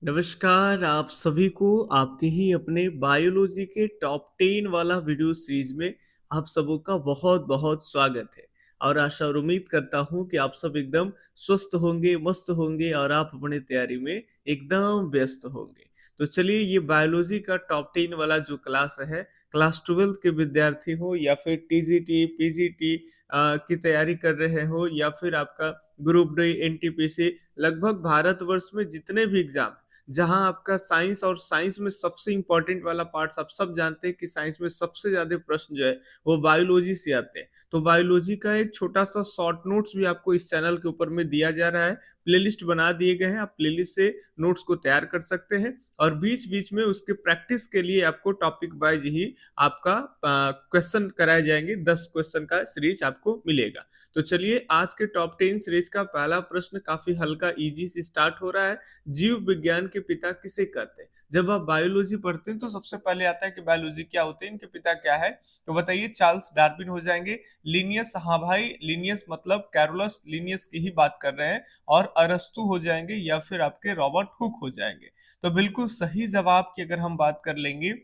नमस्कार आप सभी को आपके ही अपने बायोलॉजी के टॉप 10 वाला वीडियो सीरीज में आप सबों का बहुत बहुत स्वागत है। और आशा और उम्मीद करता हूं कि आप सब एकदम स्वस्थ होंगे, मस्त होंगे और आप अपनी तैयारी में एकदम व्यस्त होंगे। तो चलिए, ये बायोलॉजी का टॉप 10 वाला जो क्लास है, क्लास 12 के विद्यार्थी हो या फिर टीजीटी पीजीटी की तैयारी कर रहे हो या फिर आपका ग्रुप डी एनटीपीसी, लगभग भारतवर्ष में जितने भी एग्जाम जहां आपका साइंस, और साइंस में सबसे इंपॉर्टेंट वाला पार्ट्स आप सब जानते हैं कि साइंस में सबसे ज्यादा प्रश्न जो है वो बायोलॉजी से आते हैं। तो बायोलॉजी का एक छोटा सा शॉर्ट नोट्स भी आपको इस चैनल के ऊपर में दिया जा रहा है। प्लेलिस्ट बना दिए गए हैं, आप प्लेलिस्ट से नोट्स को तैयार कर सकते हैं और बीच बीच में उसके प्रैक्टिस के लिए आपको टॉपिक वाइज ही आपका क्वेश्चन कराए जाएंगे। 10 क्वेश्चन का सीरीज आपको मिलेगा। तो चलिए, आज के टॉप 10 सीरीज का पहला प्रश्न काफी हल्का इजी से स्टार्ट हो रहा है। जीव विज्ञान के पिता किसे कहते हैं? जब आप बायोलॉजी पढ़ते हैं तो सबसे पहले आता है कि बायोलॉजी क्या होते हैं, इनके पिता क्या है। तो बताइए, चार्ल्स डार्विन हो जाएंगे। लिनियस, हाँ भाई, लिनियस मतलब कैरोलस लिनियस की ही बात कर रहे हैं। और अरस्तु हो जाएंगे या फिर आपके रॉबर्ट हुक हो जाएंगे। तो बिल्कुल सही जवाब की अगर हम बात कर लेंगे,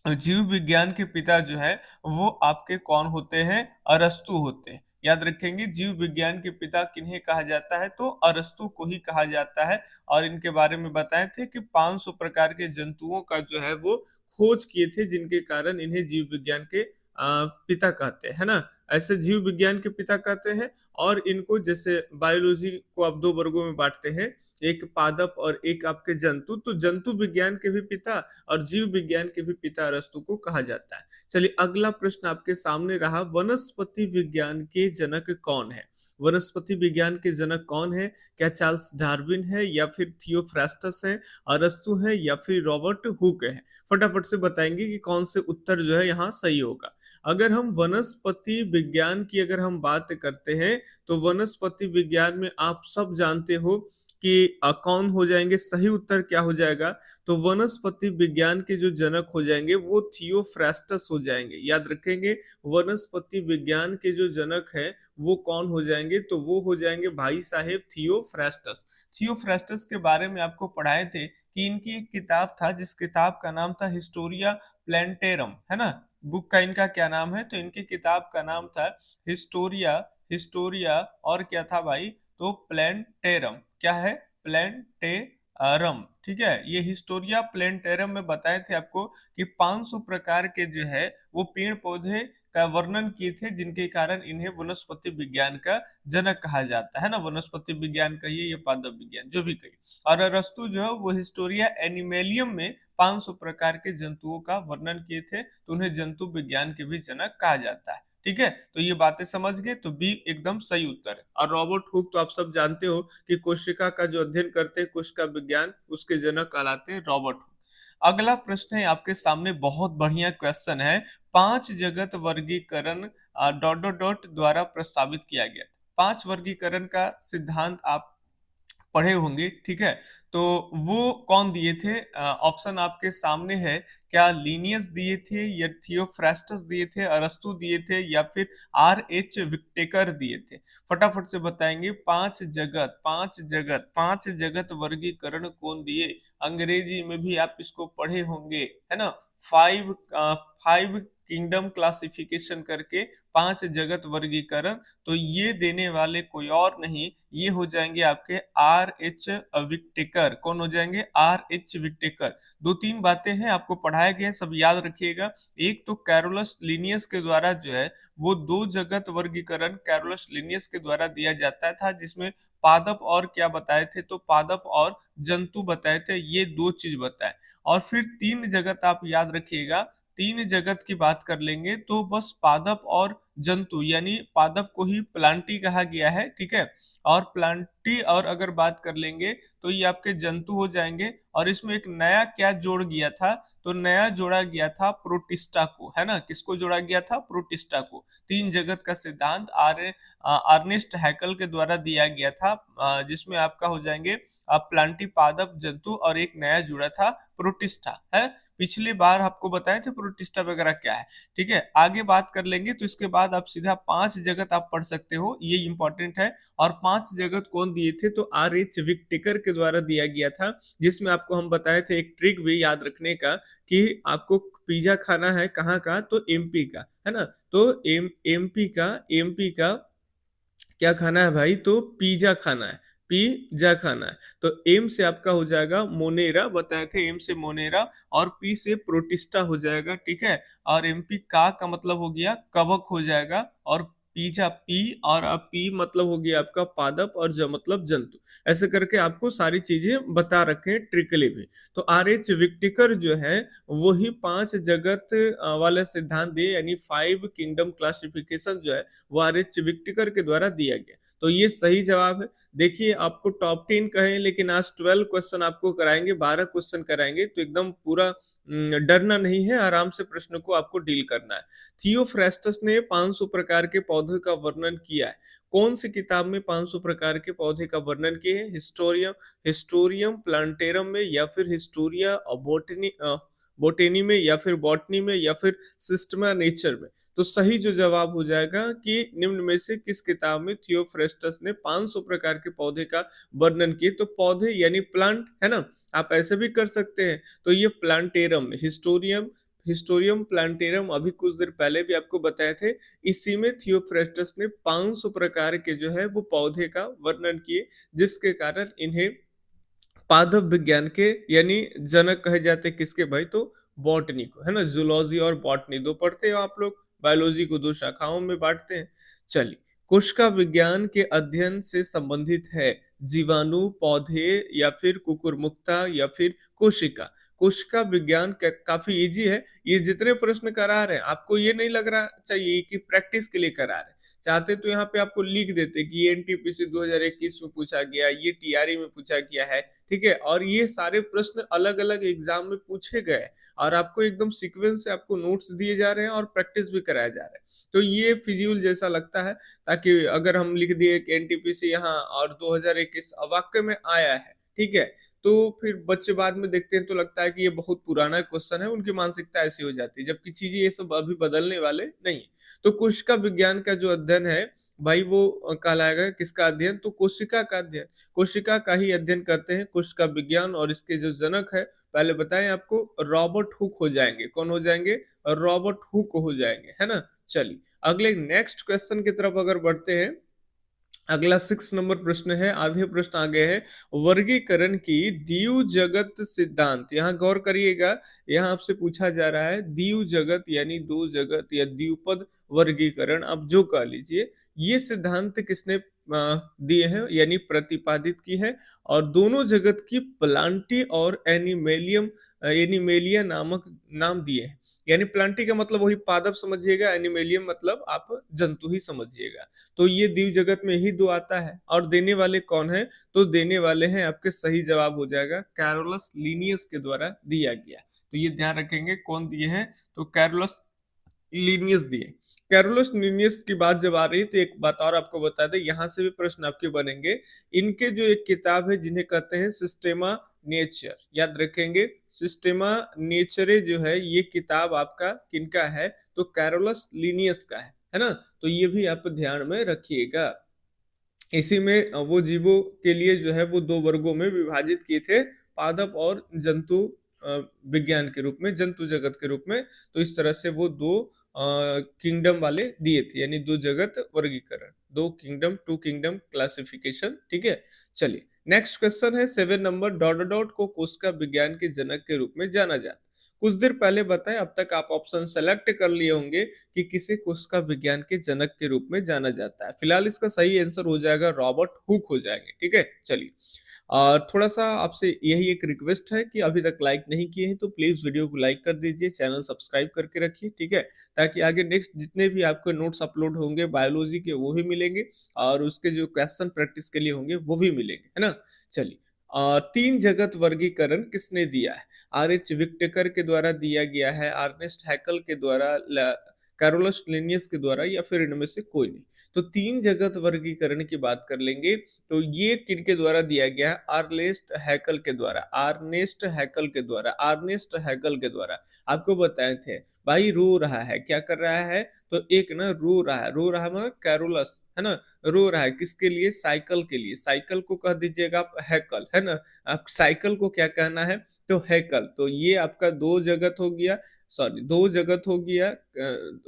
जीव विज्ञान के पिता जो है वो आपके कौन होते हैं? अरस्तु होते हैं। याद रखेंगे, जीव विज्ञान के पिता किन्हें कहा जाता है? तो अरस्तु को ही कहा जाता है। और इनके बारे में बताए थे कि 500 प्रकार के जंतुओं का जो है वो खोज किए थे, जिनके कारण इन्हें जीव विज्ञान के पिता कहते हैं, है ना। ऐसे जीव विज्ञान के पिता कहते हैं। और इनको जैसे बायोलॉजी को आप दो वर्गों में बांटते हैं, एक पादप और एक आपके जंतु। तो जंतु विज्ञान के भी पिता और जीव विज्ञान के भी पिता अरस्तु को कहा जाता है। चलिए, अगला प्रश्न आपके सामने रहा, वनस्पति विज्ञान के जनक कौन है? वनस्पति विज्ञान के जनक कौन है? क्या चार्ल्स डार्विन है या फिर थियोफ्रास्टस है, अरस्तु है या फिर रॉबर्ट हुक है? फटाफट से बताएंगे कि कौन से उत्तर जो है यहाँ सही होगा। अगर हम वनस्पति विज्ञान की अगर हम बात करते हैं, तो वनस्पति विज्ञान में आप सब जानते हो कि कौन हो जाएंगे। सही उत्तर क्या हो जाएगा? तो वनस्पति विज्ञान के जो जनक हो जाएंगे वो थियोफ्रास्टस हो जाएंगे। याद रखेंगे, वनस्पति विज्ञान के जो जनक है वो कौन हो जाएंगे? तो वो हो जाएंगे भाई साहेब थियोफ्रास्टस। थियोफ्रास्टस के बारे में आपको पढ़ाए थे कि इनकी एक किताब था, जिस किताब का नाम था हिस्टोरिया प्लेंटेरम, है ना। बुक का इनका क्या नाम है? तो इनकी किताब का नाम था हिस्टोरिया हिस्टोरिया और क्या था भाई? तो प्लेंटेरम। क्या है? प्लेंटेरम। ठीक है, ये हिस्टोरिया प्लेंटेरम में बताए थे आपको कि 500 प्रकार के जो है वो पेड़ पौधे का वर्णन किए थे, जिनके कारण इन्हें वनस्पति विज्ञान का जनक कहा जाता है ना। वनस्पति विज्ञान कहिए या पादप विज्ञान, जो भी कहिए। और अरस्तु जो है वो हिस्टोरिया एनिमेलियम में 500 प्रकार के जंतुओं का वर्णन किए थे, तो उन्हें जंतु विज्ञान के भी जनक कहा जाता है। ठीक है, तो ये बातें समझ गए, तो बी एकदम सही उत्तर है। और रॉबर्ट हुक तो आप सब जानते हो कि कोशिका का जो अध्ययन करते हैं, कोशिका विज्ञान, उसके जनक कहलाते हैं रॉबर्ट हुक। अगला प्रश्न है आपके सामने, बहुत बढ़िया क्वेश्चन है। 5 जगत वर्गीकरण डॉट डॉट डॉट द्वारा प्रस्तावित किया गया था। 5 वर्गीकरण का सिद्धांत आप पढ़े होंगे, ठीक है। तो वो कौन दिए थे? ऑप्शन आपके सामने है। क्या लीनियस दिए थे या थियोफ्रास्टस दिए थे, अरस्तु दिए थे या फिर R H विक्टेकर दिए थे? फटाफट से बताएंगे। पांच जगत वर्गीकरण कौन दिए? अंग्रेजी में भी आप इसको पढ़े होंगे, है ना। फाइव किंगडम क्लासिफिकेशन करके 5 जगत वर्गीकरण। तो ये देने वाले कोई और नहीं, ये हो जाएंगे आपके R H विक्टेकर। कौन हो जाएंगे? R H विक्टेकर। 2-3 बातें हैं आपको पढ़ाए गए, सब याद रखिएगा। एक तो कैरोलस लिनियस के द्वारा जो है वो 2 जगत वर्गीकरण कैरोलस लिनियस के द्वारा दिया जाता था, जिसमें पादप और क्या बताए थे? तो पादप और जंतु बताए थे, ये 2 चीज बताए। और फिर 3 जगत आप याद रखिएगा। 3 जगत की बात कर लेंगे तो बस पादप और जंतु, यानी पादप को ही प्लांटी कहा गया है, ठीक है। और प्लांटी, और अगर बात कर लेंगे तो ये आपके जंतु हो जाएंगे। और इसमें एक नया क्या जोड़ गया था? तो नया जोड़ा गया था प्रोटिस्टा को, है ना। किसको जोड़ा गया था? प्रोटिस्टा को। 3 जगत का सिद्धांत अर्नेस्ट हैकल के द्वारा दिया गया था, जिसमें आपका हो जाएंगे प्लांटी, पादप, जंतु, और एक नया जुड़ा था प्रोटिस्टा, है। पिछली बार आपको बताए थे प्रोटिस्टा वगैरह क्या है, ठीक है। आगे बात कर लेंगे तो इसके बाद आप सीधा 5 जगत आप पढ़ सकते हो, ये इंपॉर्टेंट है। और 5 जगत कौन दिए थे तो आर एच विक्टेकर के द्वारा दिया गया था, जिसमें आपको हम बताए थे एक ट्रिक भी याद रखने का कि आपको पिज्जा खाना है कहाँ का, तो एमपी का, है ना। तो एमपी का क्या खाना है भाई, तो पिज्जा खाना है, पिज्जा खाना है। तो एम से आपका हो जाएगा मोनेरा, बताए थे एम से मोनेरा, और पी से प्रोटिस्टा हो जाएगा, ठीक है। और एमपी का मतलब हो गया कवक हो जाएगा, और पिज्जा पी, और अब पी मतलब हो गया आपका पादप, और ज मतलब जंतु। ऐसे करके आपको सारी चीजें बता रखे हैं ट्रिकली भी। तो आर एच विक्टिकर जो है वही 5 जगत वाले सिद्धांत दिए, यानी 5 किंगडम क्लासिफिकेशन जो है वो आर एच विक्टिकर के द्वारा दिया गया। तो ये सही जवाब है। देखिए आपको टॉप 10 कहें, लेकिन आज 12 क्वेश्चन आपको कराएंगे, 12 क्वेश्चन कराएंगे, तो एकदम पूरा डरना नहीं है, आराम से प्रश्न को आपको डील करना है। थियोफ्रेस्टस ने 500 प्रकार के पौधे का वर्णन किया है। कौन सी किताब में 500 प्रकार के पौधे का वर्णन किए हैं? हिस्टोरियम प्लांटेरम में, या फिर हिस्टोरिया बोटेनी में, या फिर बॉटनी में, या फिर सिस्टमा नेचर में। तो सही जो जवाब हो जाएगा कि निम्न में से किस किताब में थियोफ्रेस्टस ने 500 प्रकार के पौधे का वर्णन किए। तो पौधे यानी प्लांट, है ना, आप ऐसे भी कर सकते हैं। तो ये प्लांटेरम में, हिस्टोरियम प्लांटेरम अभी कुछ देर पहले भी आपको बताए थे, इसी में थियोफ्रेस्टस ने 500 प्रकार के जो है वो पौधे का वर्णन किए, जिसके कारण इन्हें पादप विज्ञान के यानी जनक कहे जाते। किसके भाई, तो बॉटनी को, है ना। जूलॉजी और बॉटनी दो पढ़ते हो आप लोग, बायोलॉजी को 2 शाखाओं में बांटते हैं। चलिए, कोशिका विज्ञान के अध्ययन से संबंधित है जीवाणु, पौधे, या फिर कुकुरमुक्ता, या फिर कोशिका। कोशिका विज्ञान काफी इजी है। ये जितने प्रश्न करा रहे हैं आपको ये नहीं लग रहा चाहिए कि प्रैक्टिस के लिए करा रहे हैं। चाहते तो यहाँ पे आपको लिख देते कि ये एनटीपीसी 2021 में पूछा गया, ये टीआरई में पूछा गया है, ठीक है। और ये सारे प्रश्न अलग अलग एग्जाम में पूछे गए, और आपको एकदम सीक्वेंस से आपको नोट्स दिए जा रहे हैं और प्रैक्टिस भी कराया जा रहा है। तो ये फिजूल जैसा लगता है, ताकि अगर हम लिख दिए कि एनटीपीसी यहाँ और 2021 वाक्य में आया है, ठीक है, तो फिर बच्चे बाद में देखते हैं तो लगता है कि ये बहुत पुराना क्वेश्चन है, उनकी मानसिकता ऐसी हो जाती है, जबकि चीजें ये सब अभी बदलने वाले नहीं। तो कोशिका विज्ञान का जो अध्ययन है भाई, वो कहलाएगा किसका अध्ययन, तो कोशिका का अध्ययन। कोशिका का ही अध्ययन करते हैं कोशिका विज्ञान, और इसके जो जनक है पहले बताएं आपको, रॉबर्ट हुक हो जाएंगे। कौन हो जाएंगे? रॉबर्ट हुक हो जाएंगे, है ना। चलिए अगले नेक्स्ट क्वेश्चन की तरफ अगर बढ़ते हैं, अगला 6 नंबर प्रश्न है, आधे प्रश्न आगे है। वर्गीकरण की द्यू जगत सिद्धांत, यहाँ गौर करिएगा, यहाँ आपसे पूछा जा रहा है द्यू जगत यानी दो जगत या द्विपद वर्गीकरण, आप जो कह लीजिए, ये सिद्धांत किसने दिए हैं यानी प्रतिपादित की है। और दोनों जगत की प्लांटी और एनिमेलिया नामक नाम दिए हैं। यानी प्लांटी का मतलब वही पादप समझिएगा, एनिमेलियम मतलब आप जंतु ही समझिएगा। तो ये द्वीप जगत में ही दो आता है। और देने वाले कौन है, तो देने वाले हैं आपके, सही जवाब हो जाएगा कैरोलस लीनियस के द्वारा दिया गया। तो ये ध्यान रखेंगे कौन दिए हैं, तो कैरोलस लीनियस दिए। कैरोलस लीनियस की बात जब आ रही है तो एक बात और आपको बता दें, यहाँ से भी प्रश्न आपके बनेंगे। इनके जो एक किताब है जिन्हें कहते हैं सिस्टेमा नेचर, याद रखेंगे, सिस्टेमा नेचरे जो है ये किताब आपका किनका है, तो कैरोलस लीनियस का है ना। तो ये भी आप ध्यान में रखिएगा। इसी में वो जीवों के लिए जो है वो 2 वर्गों में विभाजित किए थे, पादप और जंतु विज्ञान के रूप में, जंतु जगत के रूप में। तो इस तरह से वो 2 किंगडम वाले दिए थे, यानी 2 जगत वर्गीकरण, 2 किंगडम, 2 किंगडम क्लासिफिकेशन, ठीक है। चलिए नेक्स्ट क्वेश्चन है 7 नंबर, डॉट डॉट को कोशिका विज्ञान के जनक के रूप में जाना जाता। कुछ देर पहले बताएं, अब तक आप ऑप्शन सेलेक्ट कर लिए होंगे कि किसे कोशिका विज्ञान के जनक के रूप में जाना जाता है। फिलहाल इसका सही आंसर हो जाएगा रॉबर्ट हुक हो जाएंगे, ठीक है। चलिए थोड़ा सा आपसे यही एक रिक्वेस्ट है कि अभी तक लाइक नहीं किए हैं तो प्लीज वीडियो को लाइक कर दीजिए, चैनल सब्सक्राइब करके रखिए, ठीक है, ताकि आगे नेक्स्ट जितने भी आपके नोट्स अपलोड होंगे बायोलॉजी के वो भी मिलेंगे, और उसके जो क्वेश्चन प्रैक्टिस के लिए होंगे वो भी मिलेंगे, है ना। चलिए 3 जगत वर्गीकरण किसने दिया है? आर एच विक्टेकर के द्वारा दिया गया है, अर्नेस्ट हैकल के द्वारा, कैरोलस लिनियस के द्वारा, या फिर इनमें से कोई नहीं। तो 3 जगत वर्गीकरण की बात कर लेंगे, तो ये किनके द्वारा दिया गया है? अर्नेस्ट हैकल के द्वारा, अर्नेस्ट हैकल के द्वारा, अर्नेस्ट हैकल के द्वारा। आपको बताए थे भाई, रो रहा है, क्या कर रहा है, तो एक ना रो रहा है मतलब कैरोलस, है ना, रो रहा है किसके लिए, साइकिल के लिए। साइकिल को कह दीजिएगा आप हैकल, है ना, आप साइकिल को क्या कहना है, तो हैकल। तो ये आपका दो जगत हो गया, सॉरी दो जगत हो गया,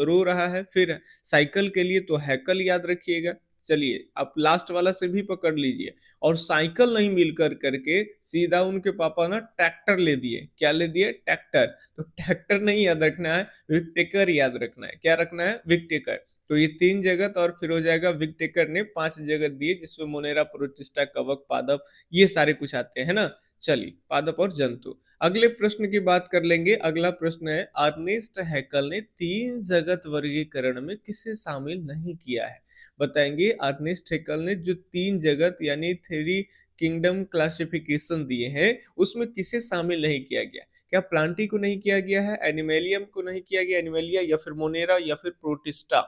रो रहा है, फिर साइकिल के लिए तो हैकल याद रखिएगा। चलिए आप लास्ट वाला से भी पकड़ लीजिए। और साइकिल नहीं मिलकर करके सीधा उनके पापा ना ट्रैक्टर ले दिए। क्या ले दिए, ट्रैक्टर। तो ट्रैक्टर नहीं याद रखना है, विक टेकर याद रखना है। क्या रखना है, विक टेकर। तो ये तीन जगत और फिर हो जाएगा विक टेकर ने पांच जगत दिए, जिसमें मोनेरा, प्रोटिस्टा, कवक, पादप ये सारे कुछ आते हैं ना। चलिए पादप और जंतु। अगले प्रश्न की बात कर लेंगे। अगला प्रश्न है, अर्नेस्ट हैकल ने तीन जगत वर्गीकरण में किसे शामिल नहीं किया है। बताएंगे अर्नेस्ट हैकल ने जो तीन जगत यानी थ्री किंगडम क्लासिफिकेशन दिए हैं उसमें किसे शामिल नहीं किया गया। क्या प्लांटी को नहीं किया गया है, एनिमेलियम को नहीं किया गया, एनिमेलिया या फिर मोनेरा या फिर प्रोटिस्टा।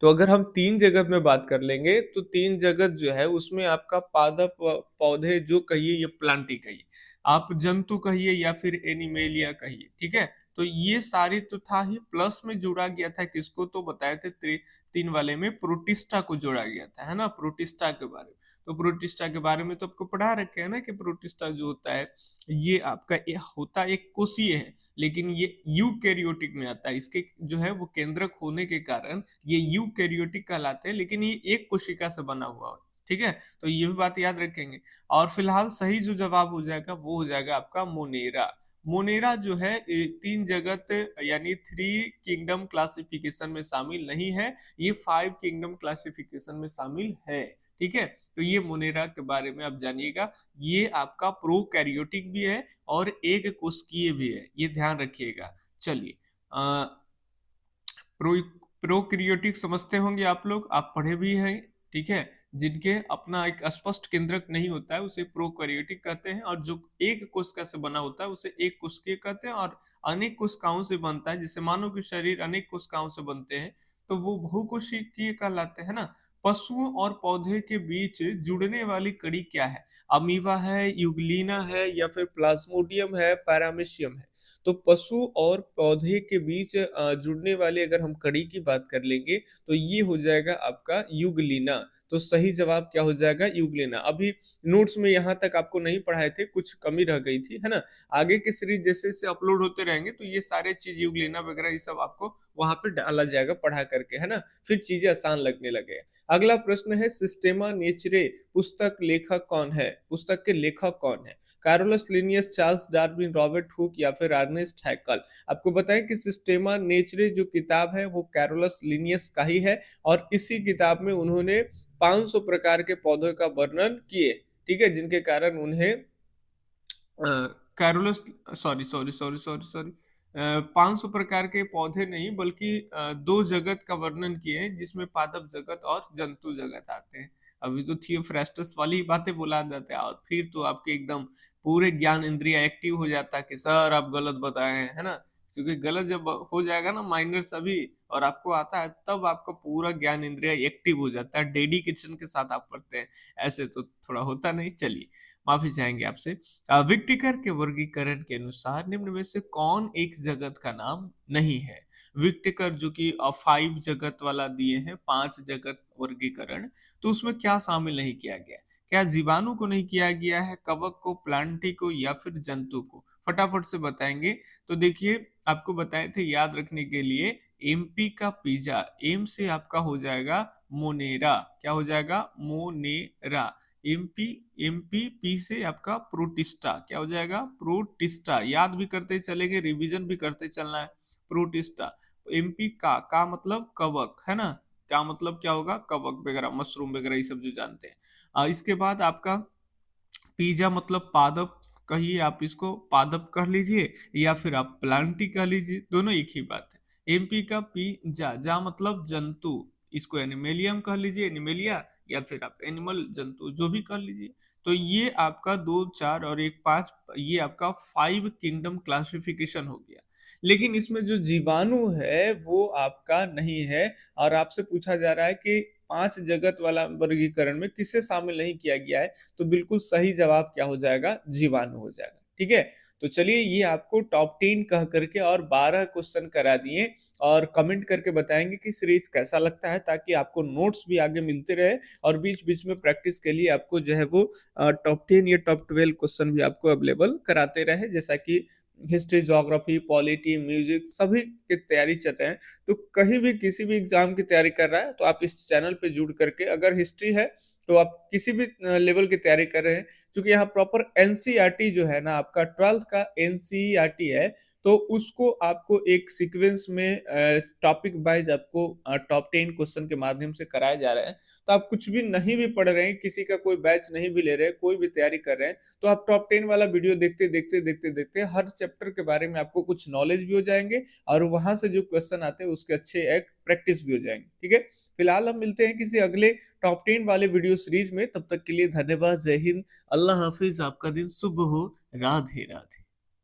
तो अगर हम तीन जगत में बात कर लेंगे तो तीन जगत जो है उसमें आपका पादप पौधे जो कहिए, ये प्लांटी कहिए, आप जंतु कहिए या फिर एनिमेलिया कहिए, ठीक है। तो ये सारी तो था ही, प्लस में जोड़ा गया था किसको, तो बताए थे तीन वाले में प्रोटिस्टा को जोड़ा गया था, है ना, प्रोटिस्टा के बारे में। तो प्रोटिस्टा के बारे में तो आपको पढ़ा रखे है ना कि प्रोटिस्टा जो होता है ये आपका होता एक कोषीय है, लेकिन ये यूकैरियोटिक में आता है। इसके जो है वो केंद्रक होने के कारण ये यूकैरियोटिक कहलाते हैं, लेकिन ये एक कोशिका से बना हुआ है, ठीक है। तो ये भी बात याद रखेंगे। और फिलहाल सही जो जवाब हो जाएगा वो हो जाएगा आपका मोनेरा। मोनेरा जो है तीन जगत यानी थ्री किंगडम क्लासिफिकेशन में शामिल नहीं है, ये फाइव किंगडम क्लासिफिकेशन में शामिल है, ठीक है। तो ये मोनेरा के बारे में आप जानिएगा। ये आपका प्रोकैरियोटिक भी है और एक कोशिकीय भी है, ये ध्यान रखिएगा। चलिए प्रो प्रोकैरियोटिक समझते होंगे आप लोग, आप पढ़े भी हैं, ठीक है। जिनके अपना एक स्पष्ट केंद्रक नहीं होता है उसे प्रोकैरियोटिक कहते हैं, और जो एक कोशिका से बना होता है उसे एक कोशिकीय कहते हैं, और अनेक कोशिकाओं से बनता है, जैसे मानव के शरीर अनेक कोशिकाओं से बनते हैं तो वो बहुकोशिकीय कहलाते हैं ना। पशुओं और पौधे के बीच जुड़ने वाली कड़ी क्या है, अमीबा है, यूग्लिना है या फिर प्लाज्मोडियम है, पैरामीशियम है। तो पशु और पौधे के बीच जुड़ने वाले अगर हम कड़ी की बात कर लेंगे तो ये हो जाएगा आपका युगलिना। तो सही जवाब क्या हो जाएगा, युगलिना। अभी नोट्स में यहाँ तक आपको नहीं पढ़ाए थे, कुछ कमी रह गई थी, है ना। आगे की सीरीज जैसे जैसे अपलोड होते रहेंगे तो ये सारे चीज युगलिना वगैरह ये सब आपको वहां पे डाला जाएगा पढ़ा करके, है ना, फिर चीजें आसान लगने लगे। अगला प्रश्न है, सिस्टेमा नेचरे पुस्तक लेखक कौन है, पुस्तक के लेखक कौन है। Carlos Linnaeus, Charles Darwin, Robert Hooke या फिर अर्नेस्ट हैकल। आपको बताएं कि सिस्टेमा नेचरे जो किताब है वो कार्लोस लिनियस का ही है, और इसी किताब में उन्होंने 500 प्रकार के पौधों का वर्णन किए, ठीक है, जिनके कारण उन्हें Carolus, sorry sorry sorry sorry sorry 500 प्रकार के पौधे नहीं बल्कि दो जगत का वर्णन किए हैं, जिसमें पादप जगत और जंतु जगत आते हैं। अभी तो थियोफ्रास्टस वाली बातें बुला देते हैं, और फिर तो आपके एकदम पूरे ज्ञान इंद्रिया एक्टिव हो जाता है कि सर आप गलत बताए हैं, है ना। क्योंकि गलत जब हो जाएगा ना माइनर सभी और आपको आता है, तब आपका पूरा ज्ञान इंद्रिया एक्टिव हो जाता है, डेडिकेशन के साथ आप पढ़ते हैं। ऐसे तो थोड़ा होता नहीं। चलिए माफी चाहेंगे आपसे। विक्टिकर के वर्गीकरण के अनुसार निम्न में से कौन एक जगत का नाम नहीं है। विक्टिकर जो कि फाइव जगत वाला दिए हैं, पांच जगत वर्गीकरण, तो उसमें क्या शामिल नहीं किया गया। क्या जीवाणु को नहीं किया गया है, कवक को, प्लांटी को या फिर जंतु को। फटाफट से बताएंगे। तो देखिए आपको बताए थे याद रखने के लिए, एमपी का पिज्जा, एम से आपका हो जाएगा मोनेरा। क्या हो जाएगा, मोनेरा। एमपी, एमपी पी से आपका प्रोटिस्टा, क्या हो जाएगा, प्रोटिस्टा। याद भी करते चलेंगे, रिवीजन भी करते चलना है। प्रोटिस्टा। एमपी का मतलब कवक, है ना, का मतलब क्या होगा, कवक वगैरह, मशरूम वगैरह ये सब जो जानते हैं। इसके बाद आपका पिज्जा मतलब पादप, कहिए आप इसको पादप कह लीजिए या फिर आप प्लांटी कह लीजिए, दोनों एक ही बात है। एमपी का पिज्जा, जा मतलब जंतु, इसको एनिमेलियम कह लीजिए, एनिमेलिया, या फिर आप एनिमल जंतु जो भी कर लीजिए। तो ये आपका दो चार और एक पांच, ये आपका फाइव किंगडम क्लासिफिकेशन हो गया। लेकिन इसमें जो जीवाणु है वो आपका नहीं है, और आपसे पूछा जा रहा है कि पांच जगत वाला वर्गीकरण में किसे शामिल नहीं किया गया है। तो बिल्कुल सही जवाब क्या हो जाएगा, जीवाणु हो जाएगा, ठीक है। तो चलिए, ये आपको टॉप 10 कह करके और 12 क्वेश्चन करा दिए, और कमेंट करके बताएंगे कि सीरीज कैसा लगता है, ताकि आपको नोट्स भी आगे मिलते रहे और बीच बीच में प्रैक्टिस के लिए आपको जो है वो टॉप 10 या टॉप 12 क्वेश्चन भी आपको अवेलेबल कराते रहे, जैसा कि हिस्ट्री, ज्योग्राफी, पॉलिटी, म्यूजिक, सभी की तैयारी चल रहे हैं। तो कहीं भी किसी भी एग्जाम की तैयारी कर रहा है तो आप इस चैनल पे जुड़ करके, अगर हिस्ट्री है तो आप किसी भी लेवल की तैयारी कर रहे हैं, क्योंकि यहाँ प्रॉपर एनसीईआरटी जो है ना, आपका 12th का एनसीईआरटी है, तो उसको आपको एक सीक्वेंस में टॉपिक वाइज आपको टॉप 10 क्वेश्चन के माध्यम से कराया जा रहा है। तो आप कुछ भी नहीं भी पढ़ रहे हैं, किसी का कोई बैच नहीं भी ले रहे हैं, कोई भी तैयारी कर रहे हैं, तो आप टॉप 10 वाला वीडियो देखते देखते देखते देखते हर चैप्टर के बारे में आपको कुछ नॉलेज भी हो जाएंगे, और वहां से जो क्वेश्चन आते हैं उसके अच्छे एक प्रैक्टिस भी हो जाएंगे। ठीक है। फिलहाल हम मिलते हैं किसी अगले टॉप 10 वाले वीडियो सीरीज में। तब तक के लिए धन्यवाद। जय हिंद। अल्लाह हाफिज। आपका दिन शुभ हो। राधे राधे।